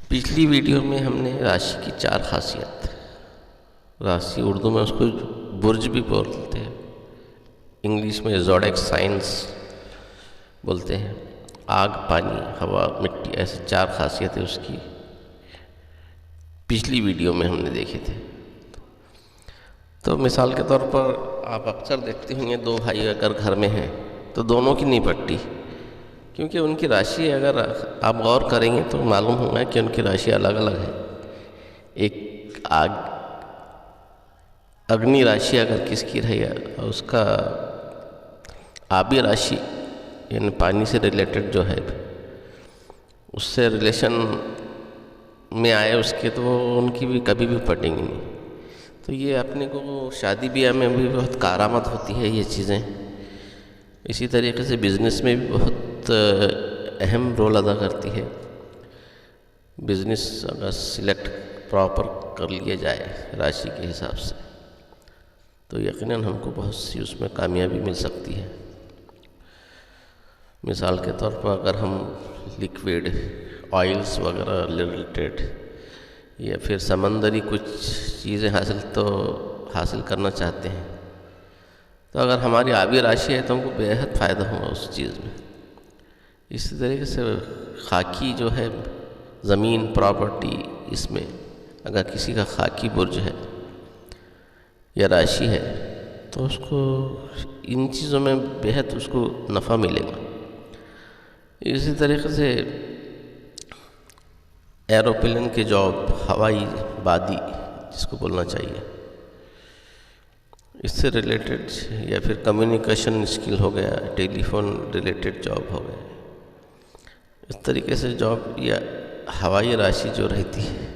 پچھلی ویڈیو میں ہم نے راشی کی 4 خاصیت، راشی اردو میں اس کو برج بھی بولتے ہیں، انگلش میں زوڈیک سائنس بولتے ہیں۔ آگ، پانی، ہوا، مٹی، ایسے 4 خاصیتیں اس کی پچھلی ویڈیو میں ہم نے دیکھے تھے۔ تو مثال کے طور پر آپ اکثر دیکھتے ہوں گے 2 بھائی اگر گھر میں ہیں تو دونوں کی نہیں پٹتی، کیونکہ ان کی راشی اگر آپ غور کریں گے تو معلوم ہوگا کہ ان کی راشی الگ الگ ہے۔ ایک اگنی راشی اگر کس کی رہی ہے، اس کا آبی راشی یعنی پانی سے ریلیٹڈ جو ہے اس سے ریلیشن میں آئے اس کے، تو ان کی بھی کبھی بھی پٹیں گی نہیں۔ تو یہ اپنے کو شادی بیاہ میں بھی بہت کارآمد ہوتی ہے یہ چیزیں۔ اسی طریقے سے بزنس میں بھی بہت اہم رول ادا کرتی ہے۔ بزنس اگر سلیکٹ پراپر کر لیا جائے راشی کے حساب سے تو یقیناً ہم کو بہت سی اس میں کامیابی مل سکتی ہے۔ مثال کے طور پر اگر ہم لیکویڈ آئلز وغیرہ ریلیٹڈ یا پھر سمندری کچھ چیزیں حاصل کرنا چاہتے ہیں، تو اگر ہماری آبی راشی ہے تو ہم کو بےحد فائدہ ہوگا اس چیز میں۔ اسی طریقے سے خاکی جو ہے زمین، پراپرٹی، اس میں اگر کسی کا خاکی برج ہے یا راشی ہے تو اس کو ان چیزوں میں بےحد اس کو نفع ملے گا۔ اسی طریقے سے ایروپلین کے جاب، ہوائی بادی جس کو بولنا چاہیے، اس سے ریلیٹڈ، یا پھر کمیونیکیشن اسکل ہو گیا، ٹیلی فون ریلیٹڈ جاب ہو گیا، اس طریقے سے جاب یا ہوائی راشی جو رہتی ہے